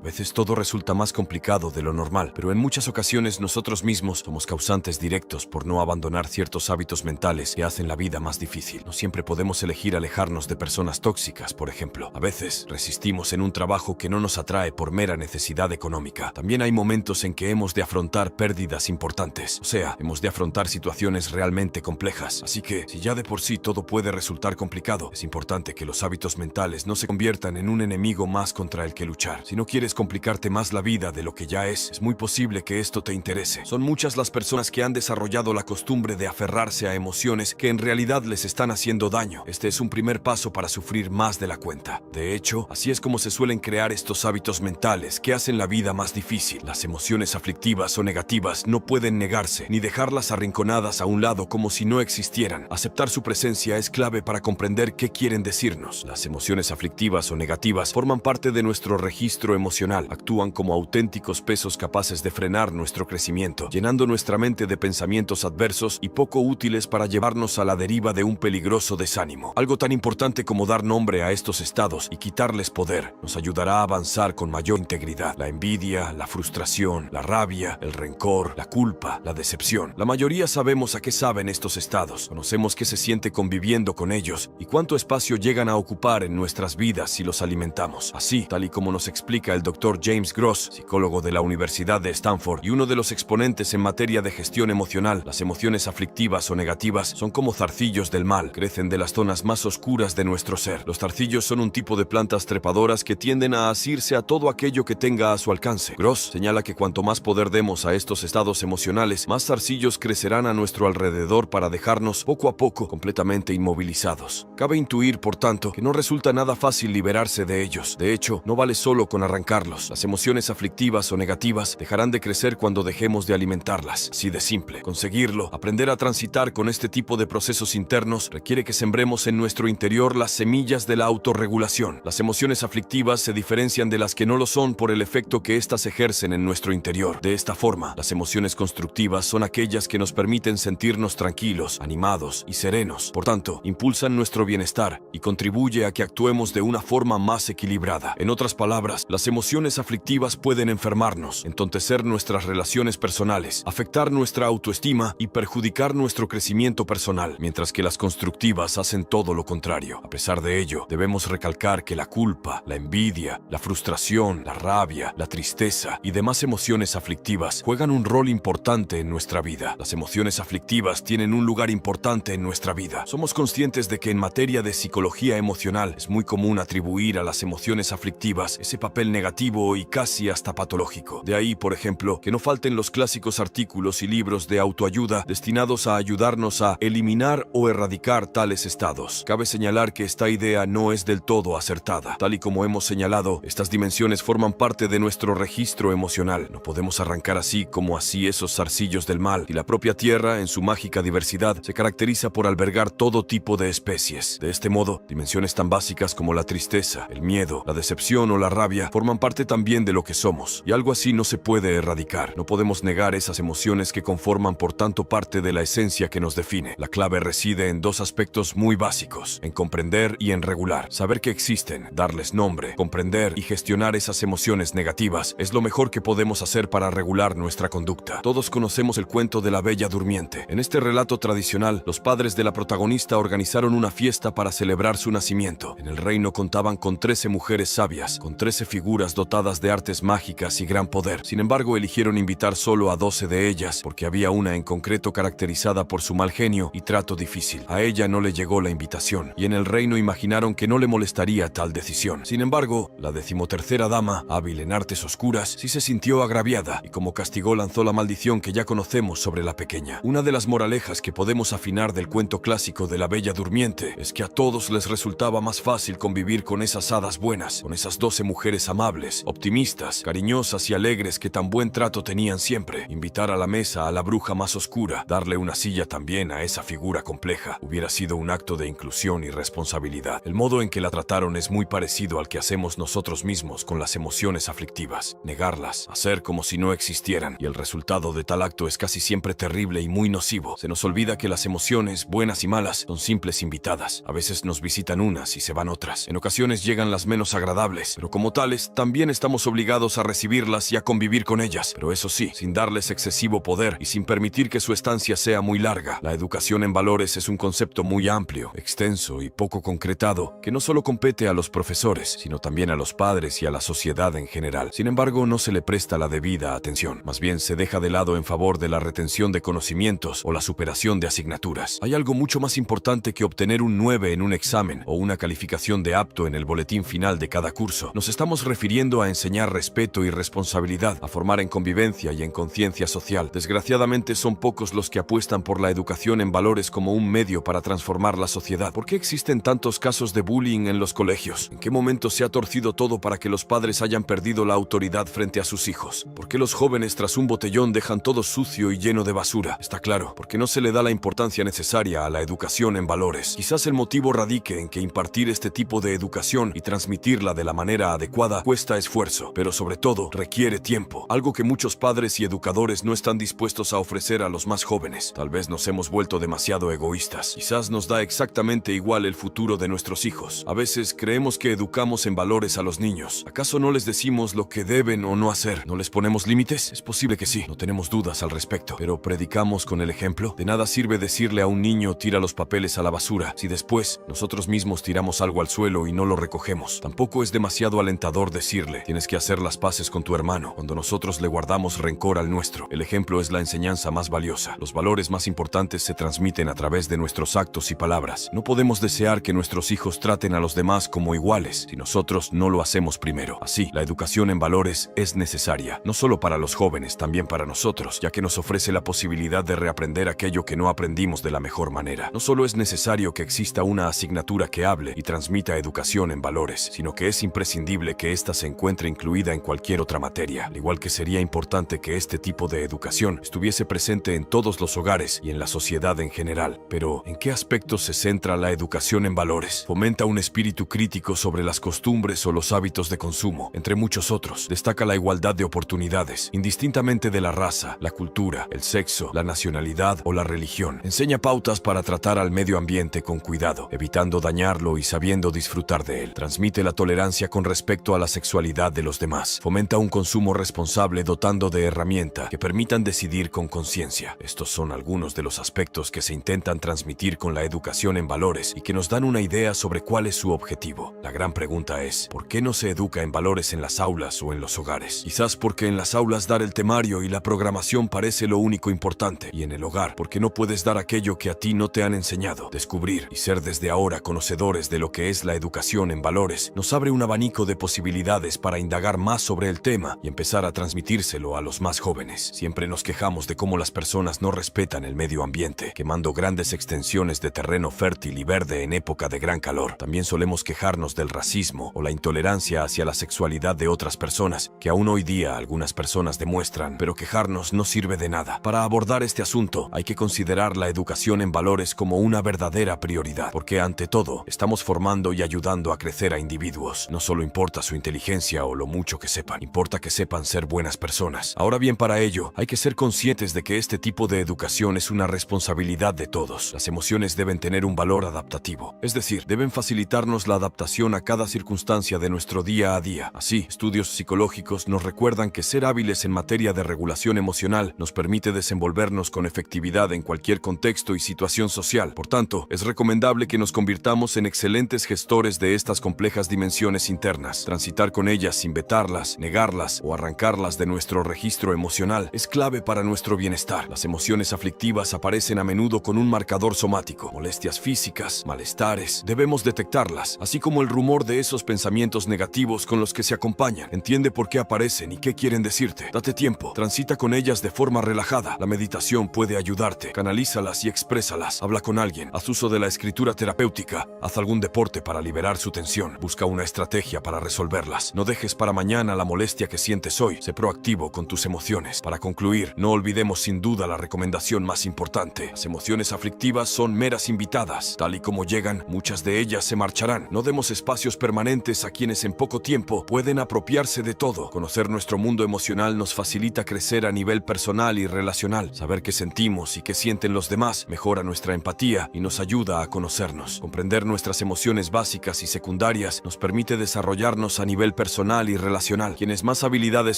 A veces todo resulta más complicado de lo normal, pero en muchas ocasiones nosotros mismos somos causantes directos por no abandonar ciertos hábitos mentales que hacen la vida más difícil. No siempre podemos elegir alejarnos de personas tóxicas, por ejemplo. A veces resistimos en un trabajo que no nos atrae por mera necesidad económica. También hay momentos en que hemos de afrontar pérdidas importantes, o sea, hemos de afrontar situaciones realmente complejas. Así que, si ya de por sí todo puede resultar complicado, es importante que los hábitos mentales no se conviertan en un enemigo más contra el que luchar. Si no quieres complicarte más la vida de lo que ya es muy posible que esto te interese. Son muchas las personas que han desarrollado la costumbre de aferrarse a emociones que en realidad les están haciendo daño. Este es un primer paso para sufrir más de la cuenta. De hecho, así es como se suelen crear estos hábitos mentales que hacen la vida más difícil. Las emociones aflictivas o negativas no pueden negarse, ni dejarlas arrinconadas a un lado como si no existieran. Aceptar su presencia es clave para comprender qué quieren decirnos. Las emociones aflictivas o negativas forman parte de nuestro registro emocional. Actúan como auténticos pesos capaces de frenar nuestro crecimiento, llenando nuestra mente de pensamientos adversos y poco útiles para llevarnos a la deriva de un peligroso desánimo. Algo tan importante como dar nombre a estos estados y quitarles poder nos ayudará a avanzar con mayor integridad. La envidia, la frustración, la rabia, el rencor, la culpa, la decepción. La mayoría sabemos a qué saben estos estados, conocemos qué se siente conviviendo con ellos y cuánto espacio llegan a ocupar en nuestras vidas si los alimentamos. Así, tal y como nos explica el Dr. James Gross, psicólogo de la Universidad de Stanford y uno de los exponentes en materia de gestión emocional, las emociones aflictivas o negativas son como zarcillos del mal, crecen de las zonas más oscuras de nuestro ser. Los zarcillos son un tipo de plantas trepadoras que tienden a asirse a todo aquello que tenga a su alcance. Gross señala que cuanto más poder demos a estos estados emocionales, más zarcillos crecerán a nuestro alrededor para dejarnos poco a poco completamente inmovilizados. Cabe intuir, por tanto, que no resulta nada fácil liberarse de ellos. De hecho, no vale solo con arrancarlos. Las emociones aflictivas o negativas dejarán de crecer cuando dejemos de alimentarlas. Así de simple. Conseguirlo, aprender a transitar con este tipo de procesos internos, requiere que sembremos en nuestro interior las semillas de la autorregulación. Las emociones aflictivas se diferencian de las que no lo son por el efecto que éstas ejercen en nuestro interior. De esta forma, las emociones constructivas son aquellas que nos permiten sentirnos tranquilos, animados y serenos. Por tanto, impulsan nuestro bienestar y contribuye a que actuemos de una forma más equilibrada. En otras palabras, las emociones aflictivas pueden enfermarnos, entontecer nuestras relaciones personales, afectar nuestra autoestima y perjudicar nuestro crecimiento personal, mientras que las constructivas hacen todo lo contrario. A pesar de ello, debemos recalcar que la culpa, la envidia, la frustración, la rabia, la tristeza y demás emociones aflictivas juegan un rol importante en nuestra vida. Las emociones aflictivas tienen un lugar importante en nuestra vida. Somos conscientes de que en materia de psicología emocional es muy común atribuir a las emociones aflictivas ese papel negativo y casi hasta patológico. De ahí, por ejemplo, que no falten los clásicos artículos y libros de autoayuda destinados a ayudarnos a eliminar o erradicar tales estados. Cabe señalar que esta idea no es del todo acertada. Tal y como hemos señalado, estas dimensiones forman parte de nuestro registro emocional. No podemos arrancar así como así esos zarcillos del mal, y la propia Tierra, en su mágica diversidad, se caracteriza por albergar todo tipo de especies. De este modo, dimensiones tan básicas como la tristeza, el miedo, la decepción o la rabia forman parte también de lo que somos, y algo así no se puede erradicar. No podemos negar esas emociones que conforman por tanto parte de la esencia que nos define. La clave reside en dos aspectos muy básicos: en comprender y en regular. Saber que existen, darles nombre, comprender y gestionar esas emociones negativas es lo mejor que podemos hacer para regular nuestra conducta. Todos conocemos el cuento de la Bella Durmiente. En este relato tradicional, los padres de la protagonista organizaron una fiesta para celebrar su nacimiento. En el reino contaban con 13 mujeres sabias, con 13 figuras dotadas de artes mágicas y gran poder. Sin embargo, eligieron invitar solo a 12 de ellas, porque había una en concreto caracterizada por su mal genio y trato difícil. A ella no le llegó la invitación, y en el reino imaginaron que no le molestaría tal decisión. Sin embargo, la 13ª dama, hábil en artes oscuras, sí se sintió agraviada, y como castigo lanzó la maldición que ya conocemos sobre la pequeña. Una de las moralejas que podemos afinar del cuento clásico de la Bella Durmiente es que a todos les resultaba más fácil convivir con esas hadas buenas, con esas 12 mujeres amables, optimistas, cariñosas y alegres que tan buen trato tenían siempre. Invitar a la mesa a la bruja más oscura, darle una silla también a esa figura compleja, hubiera sido un acto de inclusión y responsabilidad. El modo en que la trataron es muy parecido al que hacemos nosotros mismos con las emociones aflictivas: negarlas, hacer como si no existieran, y el resultado de tal acto es casi siempre terrible y muy nocivo. Se nos olvida que las emociones, buenas y malas, son simples invitadas. A veces nos visitan unas y se van otras. En ocasiones llegan las menos agradables, pero como tales, también también estamos obligados a recibirlas y a convivir con ellas, pero eso sí, sin darles excesivo poder y sin permitir que su estancia sea muy larga. La educación en valores es un concepto muy amplio, extenso y poco concretado, que no solo compete a los profesores, sino también a los padres y a la sociedad en general. Sin embargo, no se le presta la debida atención. Más bien se deja de lado en favor de la retención de conocimientos o la superación de asignaturas. Hay algo mucho más importante que obtener un 9 en un examen o una calificación de apto en el boletín final de cada curso. Nos estamos refiriendo a enseñar respeto y responsabilidad, a formar en convivencia y en conciencia social. Desgraciadamente son pocos los que apuestan por la educación en valores como un medio para transformar la sociedad. ¿Por qué existen tantos casos de bullying en los colegios? ¿En qué momento se ha torcido todo para que los padres hayan perdido la autoridad frente a sus hijos? ¿Por qué los jóvenes tras un botellón dejan todo sucio y lleno de basura? Está claro, porque no se le da la importancia necesaria a la educación en valores. Quizás el motivo radique en que impartir este tipo de educación y transmitirla de la manera adecuada cuesta esfuerzo, pero sobre todo requiere tiempo, algo que muchos padres y educadores no están dispuestos a ofrecer a los más jóvenes. Tal vez nos hemos vuelto demasiado egoístas. Quizás nos da exactamente igual el futuro de nuestros hijos. A veces creemos que educamos en valores a los niños. ¿Acaso no les decimos lo que deben o no hacer? ¿No les ponemos límites? Es posible que sí, no tenemos dudas al respecto. Pero predicamos con el ejemplo. De nada sirve decirle a un niño tira los papeles a la basura si después nosotros mismos tiramos algo al suelo y no lo recogemos. Tampoco es demasiado alentador decirle tienes que hacer las paces con tu hermano cuando nosotros le guardamos rencor al nuestro. El ejemplo es la enseñanza más valiosa. Los valores más importantes se transmiten a través de nuestros actos y palabras. No podemos desear que nuestros hijos traten a los demás como iguales si nosotros no lo hacemos primero. Así, la educación en valores es necesaria, no solo para los jóvenes, también para nosotros, ya que nos ofrece la posibilidad de reaprender aquello que no aprendimos de la mejor manera. No solo es necesario que exista una asignatura que hable y transmita educación en valores, sino que es imprescindible que ésta se encuentre incluida en cualquier otra materia, al igual que sería importante que este tipo de educación estuviese presente en todos los hogares y en la sociedad en general. Pero, ¿en qué aspectos se centra la educación en valores? Fomenta un espíritu crítico sobre las costumbres o los hábitos de consumo, entre muchos otros. Destaca la igualdad de oportunidades, indistintamente de la raza, la cultura, el sexo, la nacionalidad o la religión. Enseña pautas para tratar al medio ambiente con cuidado, evitando dañarlo y sabiendo disfrutar de él. Transmite la tolerancia con respecto a la sexualidad de los demás. Fomenta un consumo responsable dotando de herramientas que permitan decidir con conciencia. Estos son algunos de los aspectos que se intentan transmitir con la educación en valores y que nos dan una idea sobre cuál es su objetivo. La gran pregunta es, ¿por qué no se educa en valores en las aulas o en los hogares? Quizás porque en las aulas dar el temario y la programación parece lo único importante, y en el hogar porque no puedes dar aquello que a ti no te han enseñado. Descubrir y ser desde ahora conocedores de lo que es la educación en valores nos abre un abanico de posibilidades para indagar más sobre el tema y empezar a transmitírselo a los más jóvenes. Siempre nos quejamos de cómo las personas no respetan el medio ambiente, quemando grandes extensiones de terreno fértil y verde en época de gran calor. También solemos quejarnos del racismo o la intolerancia hacia la sexualidad de otras personas, que aún hoy día algunas personas demuestran, pero quejarnos no sirve de nada. Para abordar este asunto, hay que considerar la educación en valores como una verdadera prioridad, porque ante todo, estamos formando y ayudando a crecer a individuos. No solo importa su inteligencia o lo mucho que sepan, importa que sepan ser buenas personas. Ahora bien, para ello, hay que ser conscientes de que este tipo de educación es una responsabilidad de todos. Las emociones deben tener un valor adaptativo, es decir, deben facilitarnos la adaptación a cada circunstancia de nuestro día a día. Así, estudios psicológicos nos recuerdan que ser hábiles en materia de regulación emocional nos permite desenvolvernos con efectividad en cualquier contexto y situación social. Por tanto, es recomendable que nos convirtamos en excelentes gestores de estas complejas dimensiones internas. Transitar con ellas sin vetarlas, negarlas o arrancarlas de nuestro registro emocional es clave para nuestro bienestar. Las emociones aflictivas aparecen a menudo con un marcador somático, molestias físicas, malestares. Debemos detectarlas, así como el rumor de esos pensamientos negativos con los que se acompañan. Entiende por qué aparecen y qué quieren decirte. Date tiempo, transita con ellas de forma relajada. La meditación puede ayudarte. Canalízalas y exprésalas. Habla con alguien. Haz uso de la escritura terapéutica. Haz algún deporte para liberar su tensión. Busca una estrategia para resolverlas. No dejes para mañana la molestia que sientes hoy. Sé proactivo con tus emociones. Para concluir, no olvidemos sin duda la recomendación más importante. Las emociones aflictivas son meras invitadas. Tal y como llegan, muchas de ellas se marcharán. No demos espacios permanentes a quienes en poco tiempo pueden apropiarse de todo. Conocer nuestro mundo emocional nos facilita crecer a nivel personal y relacional. Saber qué sentimos y qué sienten los demás mejora nuestra empatía y nos ayuda a conocernos. Comprender nuestras emociones básicas y secundarias nos permite desarrollarnos a nivel interpersonal y relacional. Quienes más habilidades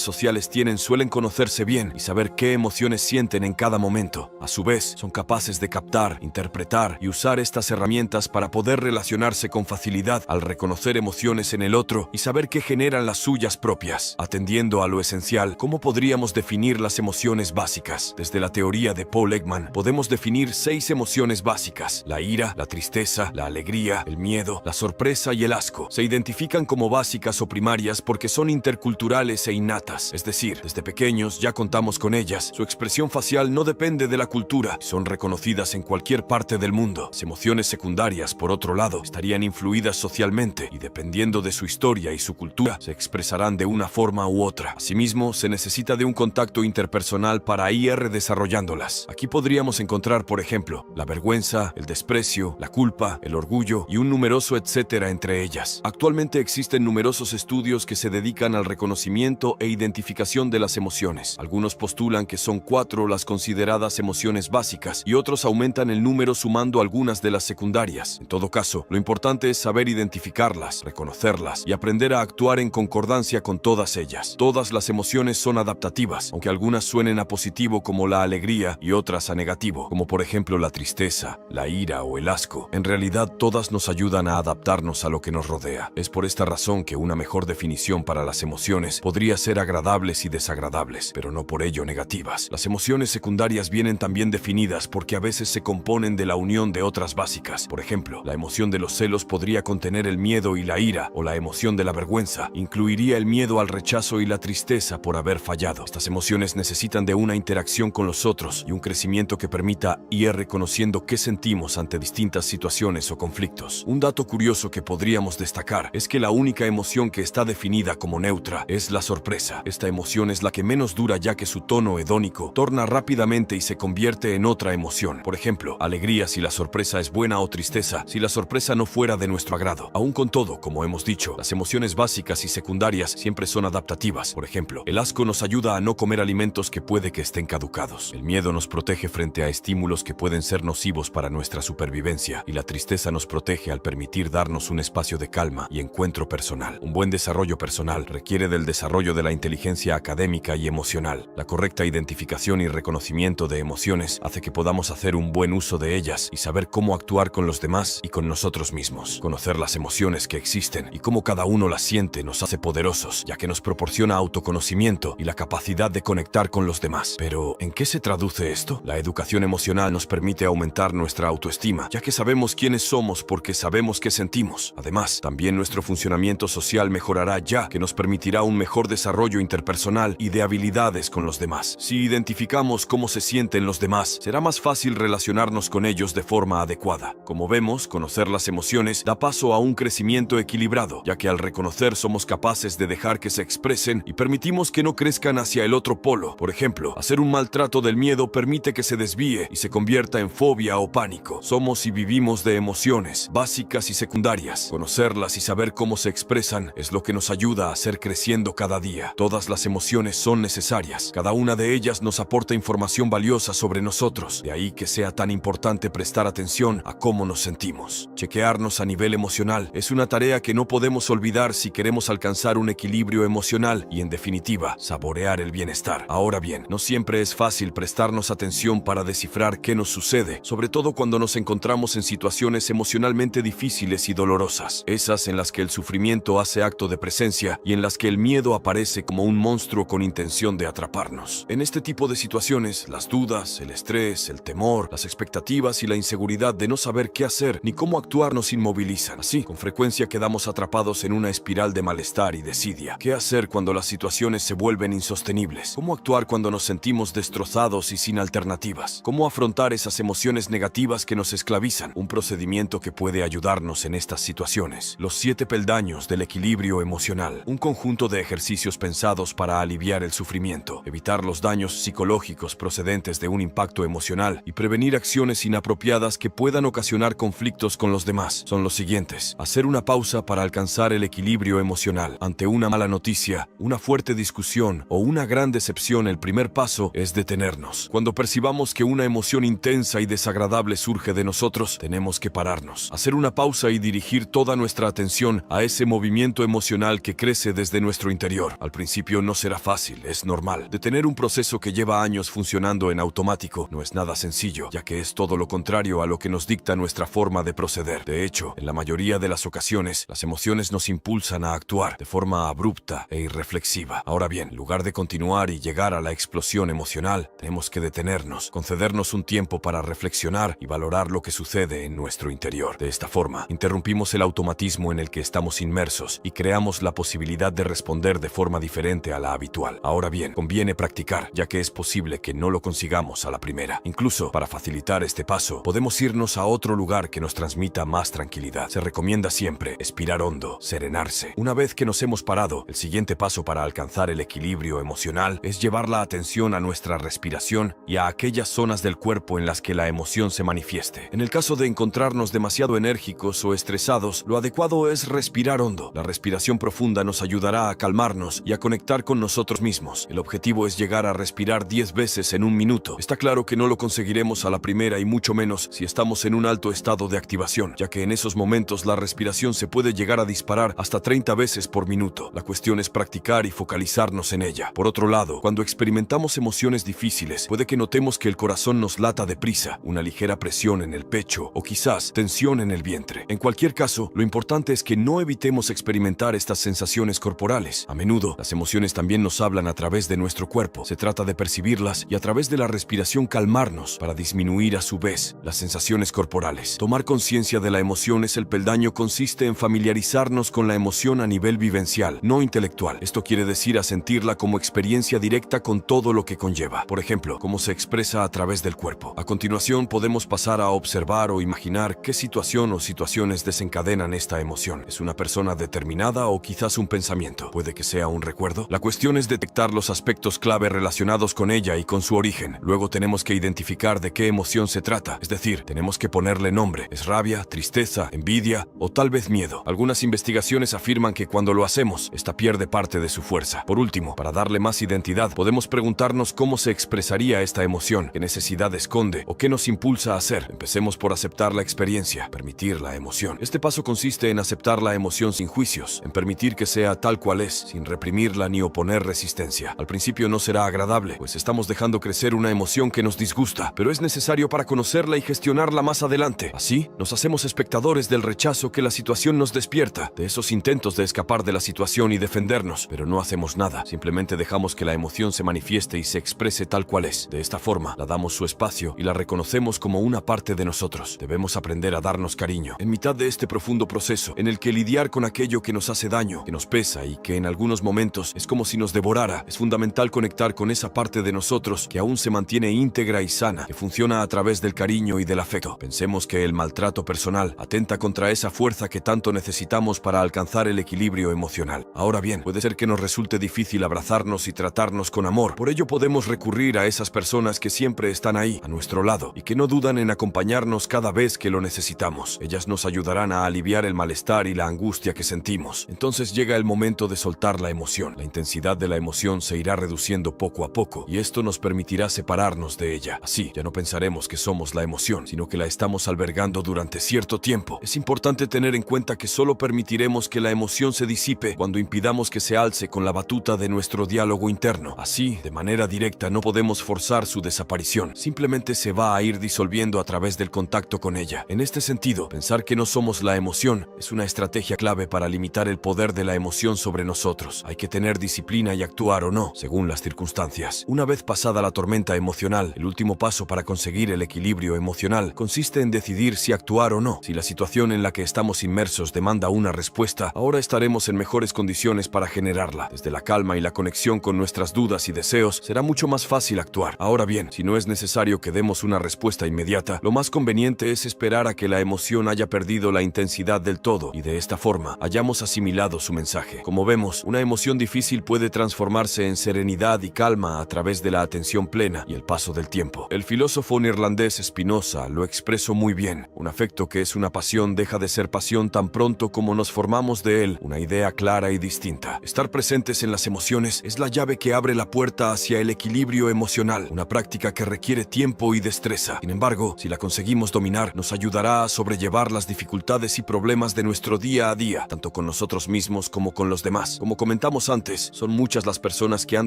sociales tienen suelen conocerse bien y saber qué emociones sienten en cada momento. A su vez, son capaces de captar, interpretar y usar estas herramientas para poder relacionarse con facilidad al reconocer emociones en el otro y saber que generan las suyas propias. Atendiendo a lo esencial, ¿cómo podríamos definir las emociones básicas? Desde la teoría de Paul Ekman, podemos definir 6 emociones básicas: la ira, la tristeza, la alegría, el miedo, la sorpresa y el asco. Se identifican como básicas o primarias porque son interculturales e innatas, es decir, desde pequeños ya contamos con ellas. Su expresión facial no depende de la cultura, son reconocidas en cualquier parte del mundo. Las emociones secundarias, por otro lado, estarían influidas socialmente y dependiendo de su historia y su cultura, se expresarán de una forma u otra. Asimismo, se necesita de un contacto interpersonal para ir desarrollándolas. Aquí podríamos encontrar, por ejemplo, la vergüenza, el desprecio, la culpa, el orgullo y un numeroso etcétera entre ellas. Actualmente existen numerosos estudios que se dedican al reconocimiento e identificación de las emociones. Algunos postulan que son 4 las consideradas emociones básicas y otros aumentan el número sumando algunas de las secundarias. En todo caso, lo importante es saber identificarlas, reconocerlas y aprender a actuar en concordancia con todas ellas. Todas las emociones son adaptativas, aunque algunas suenen a positivo como la alegría y otras a negativo, como por ejemplo la tristeza, la ira o el asco. En realidad, todas nos ayudan a adaptarnos a lo que nos rodea. Es por esta razón que una mejor definición para las emociones podría ser agradables y desagradables, pero no por ello negativas. Las emociones secundarias vienen también definidas porque a veces se componen de la unión de otras básicas. Por ejemplo, la emoción de los celos podría contener el miedo y la ira, o la emoción de la vergüenza incluiría el miedo al rechazo y la tristeza por haber fallado. Estas emociones necesitan de una interacción con los otros y un crecimiento que permita ir reconociendo qué sentimos ante distintas situaciones o conflictos. Un dato curioso que podríamos destacar es que la única emoción que está definida como neutra es la sorpresa. Esta emoción es la que menos dura, ya que su tono hedónico torna rápidamente y se convierte en otra emoción. Por ejemplo, alegría si la sorpresa es buena o tristeza si la sorpresa no fuera de nuestro agrado. Aún con todo, como hemos dicho, las emociones básicas y secundarias siempre son adaptativas. Por ejemplo, el asco nos ayuda a no comer alimentos que puede que estén caducados. El miedo nos protege frente a estímulos que pueden ser nocivos para nuestra supervivencia y la tristeza nos protege al permitir darnos un espacio de calma y encuentro personal. Un buen desarrollo personal requiere del desarrollo de la inteligencia académica y emocional. La correcta identificación y reconocimiento de emociones hace que podamos hacer un buen uso de ellas y saber cómo actuar con los demás y con nosotros mismos. Conocer las emociones que existen y cómo cada uno las siente nos hace poderosos, ya que nos proporciona autoconocimiento y la capacidad de conectar con los demás. Pero, ¿en qué se traduce esto? La educación emocional nos permite aumentar nuestra autoestima, ya que sabemos quiénes somos porque sabemos qué sentimos. Además, también nuestro funcionamiento social mejorará, ya que nos permitirá un mejor desarrollo interpersonal y de habilidades con los demás. Si identificamos cómo se sienten los demás, será más fácil relacionarnos con ellos de forma adecuada. Como vemos, conocer las emociones da paso a un crecimiento equilibrado, ya que al reconocer somos capaces de dejar que se expresen y permitimos que no crezcan hacia el otro polo. Por ejemplo, hacer un maltrato del miedo permite que se desvíe y se convierta en fobia o pánico. Somos y vivimos de emociones, básicas y secundarias. Conocerlas y saber cómo se expresan es lo que nos ayuda a seguir creciendo cada día. Todas las emociones son necesarias. Cada una de ellas nos aporta información valiosa sobre nosotros. De ahí que sea tan importante prestar atención a cómo nos sentimos. Chequearnos a nivel emocional es una tarea que no podemos olvidar si queremos alcanzar un equilibrio emocional y, en definitiva, saborear el bienestar. Ahora bien, no siempre es fácil prestarnos atención para descifrar qué nos sucede, sobre todo cuando nos encontramos en situaciones emocionalmente difíciles y dolorosas, esas en las que el sufrimiento hace acto de presencia y en las que el miedo aparece como un monstruo con intención de atraparnos. En este tipo de situaciones, las dudas, el estrés, el temor, las expectativas y la inseguridad de no saber qué hacer ni cómo actuar nos inmovilizan. Así, con frecuencia quedamos atrapados en una espiral de malestar y desidia. ¿Qué hacer cuando las situaciones se vuelven insostenibles? ¿Cómo actuar cuando nos sentimos destrozados y sin alternativas? ¿Cómo afrontar esas emociones negativas que nos esclavizan? Un procedimiento que puede ayudarnos en estas situaciones. Los 7 peldaños del equilibrio emocional. Un conjunto de ejercicios pensados para aliviar el sufrimiento, evitar los daños psicológicos procedentes de un impacto emocional y prevenir acciones inapropiadas que puedan ocasionar conflictos con los demás. Son los siguientes. Hacer una pausa para alcanzar el equilibrio emocional. Ante una mala noticia, una fuerte discusión o una gran decepción, el primer paso es detenernos. Cuando percibamos que una emoción intensa y desagradable surge de nosotros, tenemos que pararnos, hacer una pausa y dirigir toda nuestra atención a ese movimiento emocional emocional que crece desde nuestro interior. Al principio no será fácil, es normal. Detener un proceso que lleva años funcionando en automático no es nada sencillo, ya que es todo lo contrario a lo que nos dicta nuestra forma de proceder. De hecho, en la mayoría de las ocasiones, las emociones nos impulsan a actuar de forma abrupta e irreflexiva. Ahora bien, en lugar de continuar y llegar a la explosión emocional, tenemos que detenernos, concedernos un tiempo para reflexionar y valorar lo que sucede en nuestro interior. De esta forma, interrumpimos el automatismo en el que estamos inmersos y creamos la posibilidad de responder de forma diferente a la habitual. Ahora bien, conviene practicar, ya que es posible que no lo consigamos a la primera. Incluso, para facilitar este paso, podemos irnos a otro lugar que nos transmita más tranquilidad. Se recomienda siempre expirar hondo, serenarse. Una vez que nos hemos parado, el siguiente paso para alcanzar el equilibrio emocional es llevar la atención a nuestra respiración y a aquellas zonas del cuerpo en las que la emoción se manifieste. En el caso de encontrarnos demasiado enérgicos o estresados, lo adecuado es respirar hondo. La respiración profunda nos ayudará a calmarnos y a conectar con nosotros mismos. El objetivo es llegar a respirar 10 veces en un minuto. Está claro que no lo conseguiremos a la primera y mucho menos si estamos en un alto estado de activación, ya que en esos momentos la respiración se puede llegar a disparar hasta 30 veces por minuto. La cuestión es practicar y focalizarnos en ella. Por otro lado, cuando experimentamos emociones difíciles, puede que notemos que el corazón nos lata deprisa, una ligera presión en el pecho o quizás tensión en el vientre. En cualquier caso, lo importante es que no evitemos experimentar estas sensaciones corporales. A menudo, las emociones también nos hablan a través de nuestro cuerpo. Se trata de percibirlas y a través de la respiración calmarnos para disminuir a su vez las sensaciones corporales. Tomar conciencia de la emoción es el peldaño. Consiste en familiarizarnos con la emoción a nivel vivencial, no intelectual. Esto quiere decir a sentirla como experiencia directa con todo lo que conlleva. Por ejemplo, cómo se expresa a través del cuerpo. A continuación, podemos pasar a observar o imaginar qué situación o situaciones desencadenan esta emoción. ¿Es una persona determinada o quizás un pensamiento? ¿Puede que sea un recuerdo? La cuestión es detectar los aspectos clave relacionados con ella y con su origen. Luego tenemos que identificar de qué emoción se trata, es decir, tenemos que ponerle nombre. ¿Es rabia, tristeza, envidia o tal vez miedo? Algunas investigaciones afirman que cuando lo hacemos, esta pierde parte de su fuerza. Por último, para darle más identidad, podemos preguntarnos cómo se expresaría esta emoción, qué necesidad esconde o qué nos impulsa a hacer. Empecemos por aceptar la experiencia, permitir la emoción. Este paso consiste en aceptar la emoción sin juicios, en permitir que sea tal cual es, sin reprimirla ni oponer resistencia. Al principio no será agradable, pues estamos dejando crecer una emoción que nos disgusta, pero es necesario para conocerla y gestionarla más adelante. Así, nos hacemos espectadores del rechazo que la situación nos despierta, de esos intentos de escapar de la situación y defendernos, pero no hacemos nada. Simplemente dejamos que la emoción se manifieste y se exprese tal cual es. De esta forma, la damos su espacio y la reconocemos como una parte de nosotros. Debemos aprender a darnos cariño. En mitad de este profundo proceso, en el que lidiar con aquello que nos hace daño, que nos pesa y que en algunos momentos es como si nos devorara, es fundamental conectar con esa parte de nosotros que aún se mantiene íntegra y sana, que funciona a través del cariño y del afecto. Pensemos que el maltrato personal atenta contra esa fuerza que tanto necesitamos para alcanzar el equilibrio emocional. Ahora bien, puede ser que nos resulte difícil abrazarnos y tratarnos con amor. Por ello podemos recurrir a esas personas que siempre están ahí, a nuestro lado, y que no dudan en acompañarnos cada vez que lo necesitamos. Ellas nos ayudarán a aliviar el malestar y la angustia que sentimos. Entonces llega el momento de soltar la emoción. La intensidad de la emoción se irá reduciendo poco a poco, y esto nos permitirá separarnos de ella. Así, ya no pensaremos que somos la emoción, sino que la estamos albergando durante cierto tiempo. Es importante tener en cuenta que solo permitiremos que la emoción se disipe cuando impidamos que se alce con la batuta de nuestro diálogo interno. Así, de manera directa, no podemos forzar su desaparición. Simplemente se va a ir disolviendo a través del contacto con ella. En este sentido, pensar que no somos la emoción es una estrategia clave para limitar el poder de la emoción sobre nosotros. Hay que tener disciplina y actuar o no, según las circunstancias. Una vez pasada la tormenta emocional, el último paso para conseguir el equilibrio emocional consiste en decidir si actuar o no. Si la situación en la que estamos inmersos demanda una respuesta, ahora estaremos en mejores condiciones para generarla. Desde la calma y la conexión con nuestras dudas y deseos, será mucho más fácil actuar. Ahora bien, si no es necesario que demos una respuesta inmediata, lo más conveniente es esperar a que la emoción haya perdido la intensidad del todo y de esta forma hayamos asimilado su mensaje. Como vemos, una emoción difícil puede transformarse en serenidad y calma a través de la atención plena y el paso del tiempo. El filósofo neerlandés Spinoza lo expresó muy bien. Un afecto que es una pasión deja de ser pasión tan pronto como nos formamos de él una idea clara y distinta. Estar presentes en las emociones es la llave que abre la puerta hacia el equilibrio emocional, una práctica que requiere tiempo y destreza. Sin embargo, si la conseguimos dominar, nos ayudará a sobrellevar las dificultades y problemas de nuestro día a día, tanto con nosotros nosotros mismos como con los demás. Como comentamos antes, son muchas las personas que han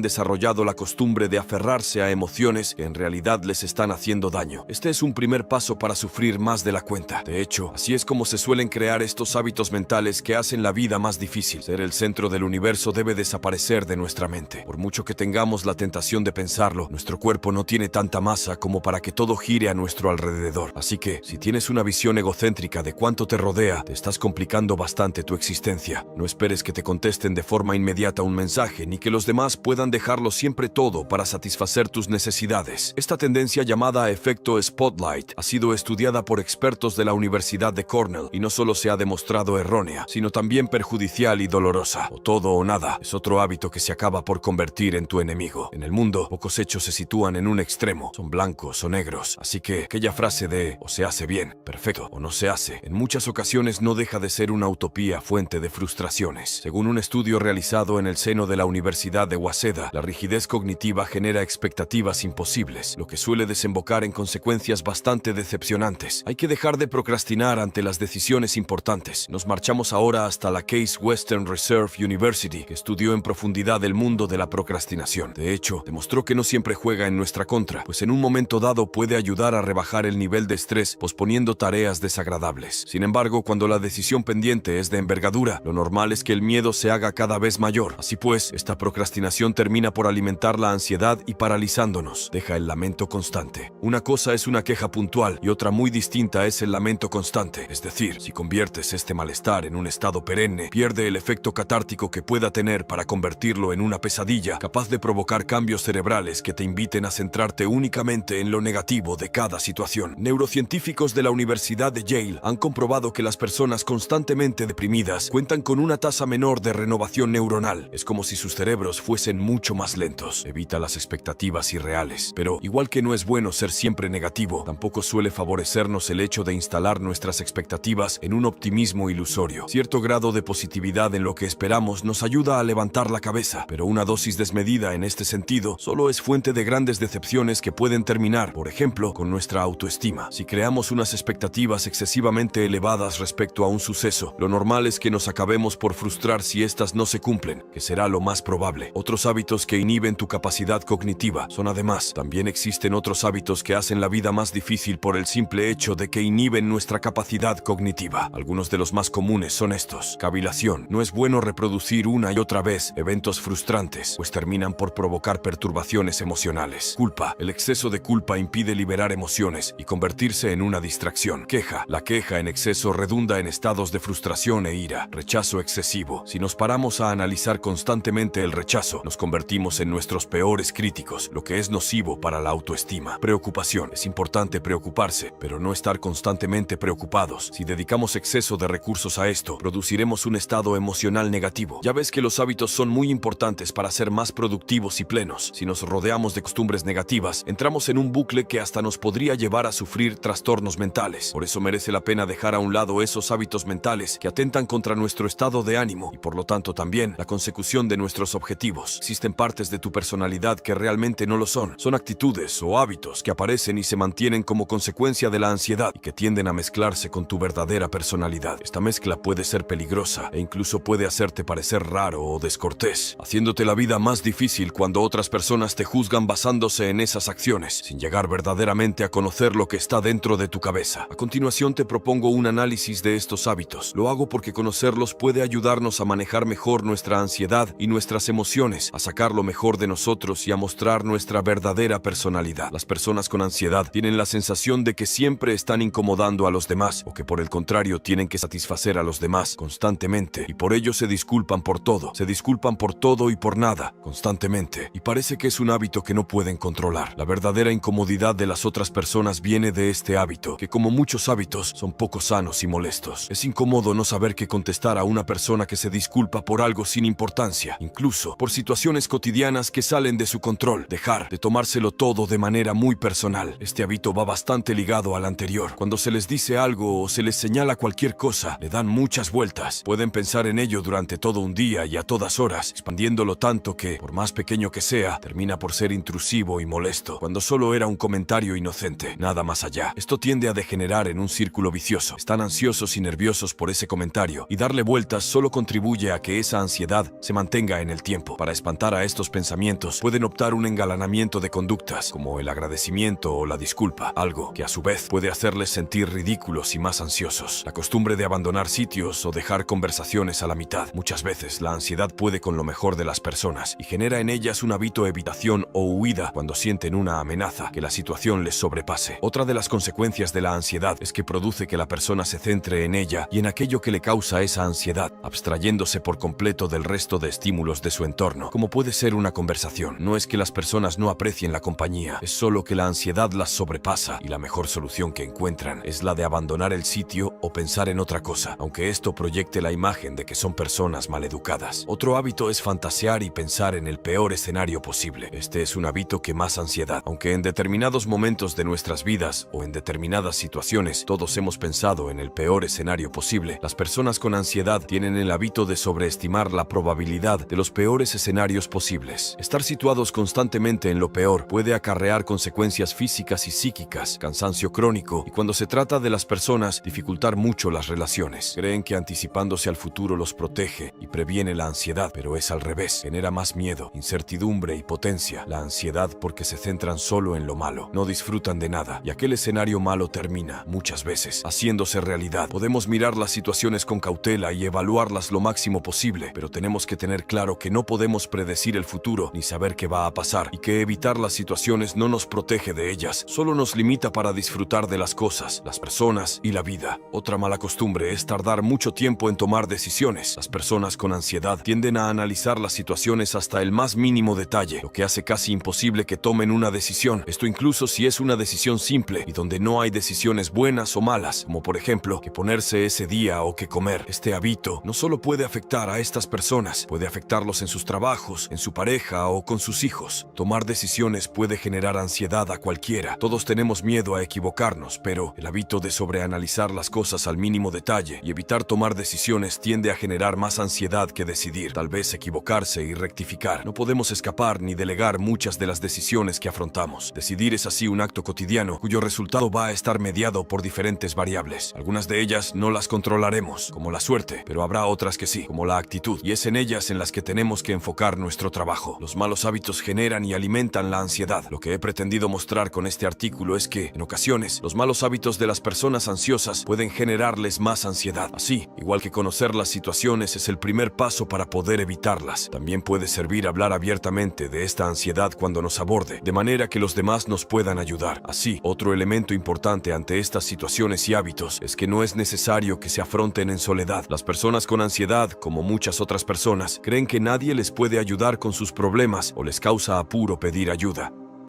desarrollado la costumbre de aferrarse a emociones que en realidad les están haciendo daño. Este es un primer paso para sufrir más de la cuenta. De hecho, así es como se suelen crear estos hábitos mentales que hacen la vida más difícil. Ser el centro del universo debe desaparecer de nuestra mente. Por mucho que tengamos la tentación de pensarlo, nuestro cuerpo no tiene tanta masa como para que todo gire a nuestro alrededor. Así que, si tienes una visión egocéntrica de cuánto te rodea, te estás complicando bastante tu existencia. No esperes que te contesten de forma inmediata un mensaje, ni que los demás puedan dejarlo siempre todo para satisfacer tus necesidades. Esta tendencia llamada efecto Spotlight ha sido estudiada por expertos de la Universidad de Cornell y no solo se ha demostrado errónea, sino también perjudicial y dolorosa. O todo o nada es otro hábito que se acaba por convertir en tu enemigo. En el mundo, pocos hechos se sitúan en un extremo, son blancos o negros, así que aquella frase de o se hace bien, perfecto, o no se hace, en muchas ocasiones no deja de ser una utopía fuente de frustraciones. Según un estudio realizado en el seno de la Universidad de Waseda, la rigidez cognitiva genera expectativas imposibles, lo que suele desembocar en consecuencias bastante decepcionantes. Hay que dejar de procrastinar ante las decisiones importantes. Nos marchamos ahora hasta la Case Western Reserve University, que estudió en profundidad el mundo de la procrastinación. De hecho, demostró que no siempre juega en nuestra contra, pues en un momento dado puede ayudar a rebajar el nivel de estrés posponiendo tareas desagradables. Sin embargo, cuando la decisión pendiente es de envergadura, lo normal es que el miedo se haga cada vez mayor. Así pues, esta procrastinación termina por alimentar la ansiedad y paralizándonos. Deja el lamento constante. Una cosa es una queja puntual y otra muy distinta es el lamento constante. Es decir, si conviertes este malestar en un estado perenne, pierde el efecto catártico que pueda tener para convertirlo en una pesadilla, capaz de provocar cambios cerebrales que te inviten a centrarte únicamente en lo negativo de cada situación. Neurocientíficos de la Universidad de Yale han comprobado que las personas constantemente deprimidas cuentan con una tasa menor de renovación neuronal. Es como si sus cerebros fuesen mucho más lentos. Evita las expectativas irreales. Pero, igual que no es bueno ser siempre negativo, tampoco suele favorecernos el hecho de instalar nuestras expectativas en un optimismo ilusorio. Cierto grado de positividad en lo que esperamos nos ayuda a levantar la cabeza, pero una dosis desmedida en este sentido solo es fuente de grandes decepciones que pueden terminar, por ejemplo, con nuestra autoestima. Si creamos unas expectativas excesivamente elevadas respecto a un suceso, lo normal es que nos acabemos por frustrar si éstas no se cumplen, que será lo más probable. Otros hábitos que inhiben tu capacidad cognitiva son además, también existen otros hábitos que hacen la vida más difícil por el simple hecho de que inhiben nuestra capacidad cognitiva. Algunos de los más comunes son estos. Cavilación. No es bueno reproducir una y otra vez eventos frustrantes, pues terminan por provocar perturbaciones emocionales. Culpa. El exceso de culpa impide liberar emociones y convertirse en una distracción. Queja. La queja en exceso redunda en estados de frustración e ira. Rechazo excesivo. Si nos paramos a analizar constantemente el rechazo, nos convertimos en nuestros peores críticos, lo que es nocivo para la autoestima. Preocupación. Es importante preocuparse, pero no estar constantemente preocupados. Si dedicamos exceso de recursos a esto, produciremos un estado emocional negativo. Ya ves que los hábitos son muy importantes para ser más productivos y plenos. Si nos rodeamos de costumbres negativas, entramos en un bucle que hasta nos podría llevar a sufrir trastornos mentales. Por eso merece la pena dejar a un lado esos hábitos mentales que atentan contra nuestro estado de ánimo y por lo tanto también la consecución de nuestros objetivos. Existen partes de tu personalidad que realmente no lo son. Son actitudes o hábitos que aparecen y se mantienen como consecuencia de la ansiedad y que tienden a mezclarse con tu verdadera personalidad. Esta mezcla puede ser peligrosa e incluso puede hacerte parecer raro o descortés, haciéndote la vida más difícil cuando otras personas te juzgan basándose en esas acciones, sin llegar verdaderamente a conocer lo que está dentro de tu cabeza. A continuación te propongo un análisis de estos hábitos. Lo hago porque conocerlos puede ayudarnos a manejar mejor nuestra ansiedad y nuestras emociones, a sacar lo mejor de nosotros y a mostrar nuestra verdadera personalidad. Las personas con ansiedad tienen la sensación de que siempre están incomodando a los demás o que por el contrario tienen que satisfacer a los demás constantemente y por ello se disculpan por todo. Se disculpan por todo y por nada, constantemente. Y parece que es un hábito que no pueden controlar. La verdadera incomodidad de las otras personas viene de este hábito, que como muchos hábitos son poco sanos y molestos. Es incómodo no saber qué contestar a una persona que se disculpa por algo sin importancia, incluso por situaciones cotidianas que salen de su control. Dejar de tomárselo todo de manera muy personal. Este hábito va bastante ligado al anterior. Cuando se les dice algo o se les señala cualquier cosa, le dan muchas vueltas. Pueden pensar en ello durante todo un día y a todas horas, expandiéndolo tanto que, por más pequeño que sea, termina por ser intrusivo y molesto, cuando solo era un comentario inocente, nada más allá. Esto tiende a degenerar en un círculo vicioso. Están ansiosos y nerviosos por ese comentario y darle vueltas vueltas solo contribuye a que esa ansiedad se mantenga en el tiempo. Para espantar a estos pensamientos, pueden optar un engalanamiento de conductas, como el agradecimiento o la disculpa, algo que a su vez puede hacerles sentir ridículos y más ansiosos. La costumbre de abandonar sitios o dejar conversaciones a la mitad. Muchas veces la ansiedad puede con lo mejor de las personas y genera en ellas un hábito de evitación o huida cuando sienten una amenaza, que la situación les sobrepase. Otra de las consecuencias de la ansiedad es que produce que la persona se centre en ella y en aquello que le causa esa ansiedad, abstrayéndose por completo del resto de estímulos de su entorno, como puede ser una conversación. No es que las personas no aprecien la compañía, es solo que la ansiedad las sobrepasa y la mejor solución que encuentran es la de abandonar el sitio o pensar en otra cosa, aunque esto proyecte la imagen de que son personas maleducadas. Otro hábito es fantasear y pensar en el peor escenario posible. Este es un hábito que más ansiedad, aunque en determinados momentos de nuestras vidas o en determinadas situaciones todos hemos pensado en el peor escenario posible. Las personas con ansiedad tienen el hábito de sobreestimar la probabilidad de los peores escenarios posibles. Estar situados constantemente en lo peor puede acarrear consecuencias físicas y psíquicas, cansancio crónico y, cuando se trata de las personas, dificultar mucho las relaciones. Creen que anticipándose al futuro los protege y previene la ansiedad, pero es al revés. Genera más miedo, incertidumbre y potencia. La ansiedad porque se centran solo en lo malo. No disfrutan de nada y aquel escenario malo termina, muchas veces, haciéndose realidad. Podemos mirar las situaciones con cautela y evaluarlas lo máximo posible, pero tenemos que tener claro que no podemos predecir el futuro ni saber qué va a pasar, y que evitar las situaciones no nos protege de ellas, solo nos limita para disfrutar de las cosas, las personas y la vida. Otra mala costumbre es tardar mucho tiempo en tomar decisiones. Las personas con ansiedad tienden a analizar las situaciones hasta el más mínimo detalle, lo que hace casi imposible que tomen una decisión. Esto incluso si es una decisión simple y donde no hay decisiones buenas o malas, como por ejemplo qué ponerse ese día o qué comer. Este hábito no solo puede afectar a estas personas, puede afectarlos en sus trabajos, en su pareja o con sus hijos. Tomar decisiones puede generar ansiedad a cualquiera. Todos tenemos miedo a equivocarnos, pero el hábito de sobreanalizar las cosas al mínimo detalle y evitar tomar decisiones tiende a generar más ansiedad que decidir, tal vez equivocarse y rectificar. No podemos escapar ni delegar muchas de las decisiones que afrontamos. Decidir es así un acto cotidiano cuyo resultado va a estar mediado por diferentes variables. Algunas de ellas no las controlaremos, como la suerte, pero habrá otras que sí, como la actitud, y es en ellas en las que tenemos que enfocar nuestro trabajo. Los malos hábitos generan y alimentan la ansiedad. Lo que he pretendido mostrar con este artículo es que, en ocasiones, los malos hábitos de las personas ansiosas pueden generarles más ansiedad. Así, igual que conocer las situaciones es el primer paso para poder evitarlas, también puede servir hablar abiertamente de esta ansiedad cuando nos aborde, de manera que los demás nos puedan ayudar. Así, otro elemento importante ante estas situaciones y hábitos es que no es necesario que se afronten en soledad. Las personas con ansiedad, como muchas otras personas, creen que nadie les puede ayudar con sus problemas o les causa apuro pedir ayuda.